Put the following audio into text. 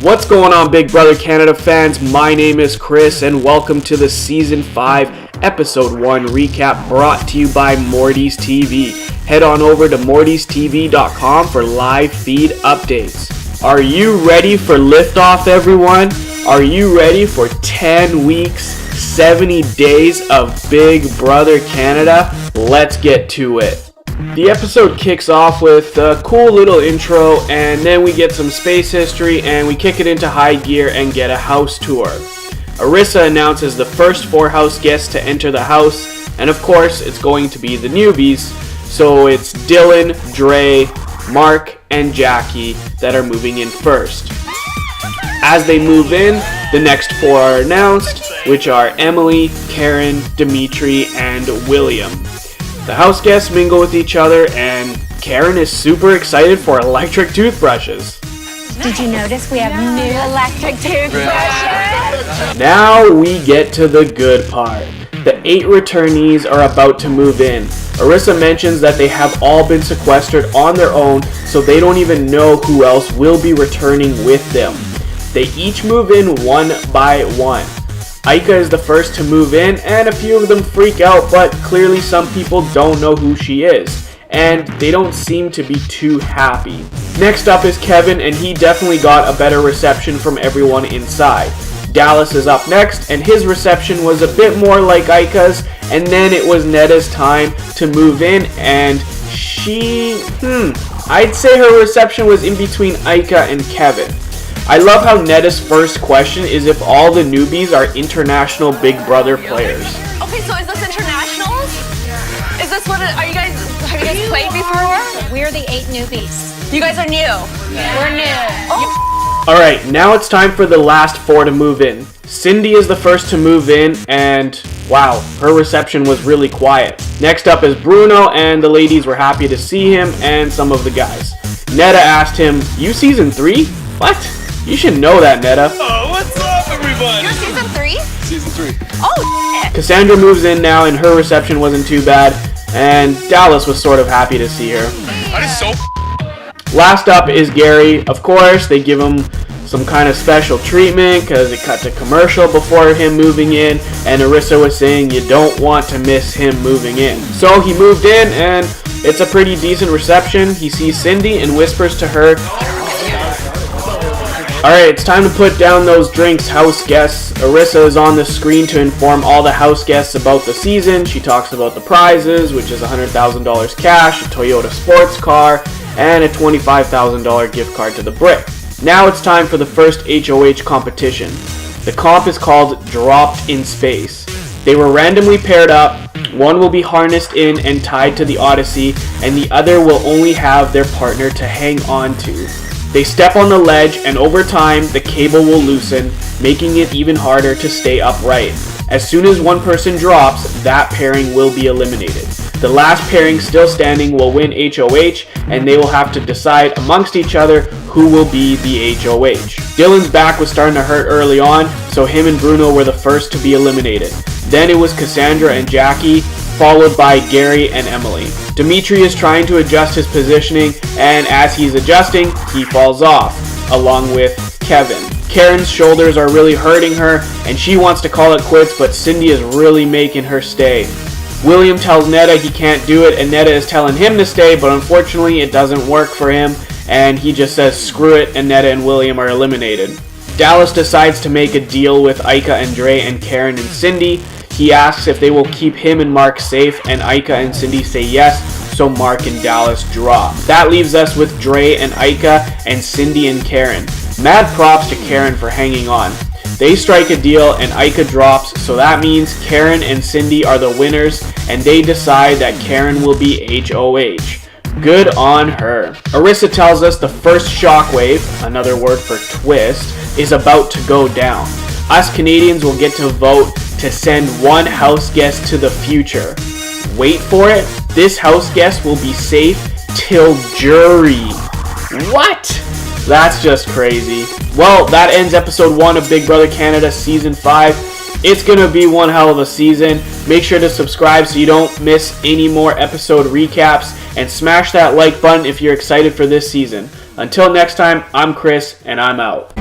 What's going on, Big Brother Canada fans? My name is Chris, and welcome to the Season 5, Episode 1 recap brought to you by Morty's TV. Head on over to mortystv.com for live feed updates. Are you ready for liftoff, everyone? Are you ready for 10 weeks, 70 days of Big Brother Canada? Let's get to it. The episode kicks off with a cool little intro, and then we get some space history, and we kick it into high gear and get a house tour. Arissa announces the first 4 house guests to enter the house, and of course it's going to be the newbies, so it's Dylan, Dre, Mark, and Jackie that are moving in first. As they move in, the next 4 are announced, which are Emily, Karen, Dimitri, and William. The house guests mingle with each other, and Karen is super excited for electric toothbrushes. Did you notice we have new electric toothbrushes? Now we get to the good part. The 8 returnees are about to move in. Arissa mentions that they have all been sequestered on their own, so they don't even know who else will be returning with them. They each move in one by one. Aika is the first to move in, and a few of them freak out, but clearly some people don't know who she is, and they don't seem to be too happy. Next up is Kevin, and he definitely got a better reception from everyone inside. Dallas is up next, and his reception was a bit more like Aika's, and then it was Netta's time to move in, and I'd say her reception was in between Aika and Kevin. I love how Netta's first question is if all the newbies are international Big Brother players. Okay, so is this internationals? Is this what? Have you guys played before? We're the 8 newbies. You guys are new. We're new. Oh. Alright, now it's time for the last 4 to move in. Cindy is the first to move in, and wow, her reception was really quiet. Next up is Bruno, and the ladies were happy to see him, and some of the guys. Netta asked him, "You season 3? What? You should know that, Netta." Oh, what's up, everybody? You're season 3? Season 3. Oh, shit. Cassandra moves in now, and her reception wasn't too bad, and Dallas was sort of happy to see her. That is so Last up is Gary. Of course, they give him some kind of special treatment because it cut to commercial before him moving in, and Arissa was saying you don't want to miss him moving in. So he moved in, and it's a pretty decent reception. He sees Cindy and whispers to her, "Alright, it's time to put down those drinks, house guests." Arissa is on the screen to inform all the house guests about the season. She talks about the prizes, which is $100,000 cash, a Toyota sports car, and a $25,000 gift card to the Brick. Now it's time for the first HoH competition. The comp is called Dropped in Space. They were randomly paired up. One will be harnessed in and tied to the Odyssey, and the other will only have their partner to hang on to. They step on the ledge, and over time, the cable will loosen, making it even harder to stay upright. As soon as one person drops, that pairing will be eliminated. The last pairing still standing will win HoH, and they will have to decide amongst each other who will be the HoH. Dylan's back was starting to hurt early on, so him and Bruno were the first to be eliminated. Then it was Cassandra and Jackie, followed by Gary and Emily. Dimitri is trying to adjust his positioning, and as he's adjusting, he falls off, along with Kevin. Karen's shoulders are really hurting her, and she wants to call it quits, but Cindy is really making her stay. William tells Netta he can't do it, and Netta is telling him to stay, but unfortunately it doesn't work for him, and he just says screw it, and Netta and William are eliminated. Dallas decides to make a deal with Aika and Dre and Karen and Cindy. He asks if they will keep him and Mark safe, and Aika and Cindy say yes, so Mark and Dallas drop. That leaves us with Dre and Aika and Cindy and Karen. Mad props to Karen for hanging on. They strike a deal and Aika drops, so that means Karen and Cindy are the winners, and they decide that Karen will be HoH. Good on her. Arissa tells us the first shockwave, another word for twist, is about to go down. Us Canadians will get to vote to send one house guest to the future. Wait for it, this house guest will be safe till jury. What? That's just crazy. Well, that ends episode 1 of Big Brother Canada Season 5. It's gonna be one hell of a season. Make sure to subscribe so you don't miss any more episode recaps, and smash that like button if you're excited for this season. Until next time, I'm Chris, and I'm out.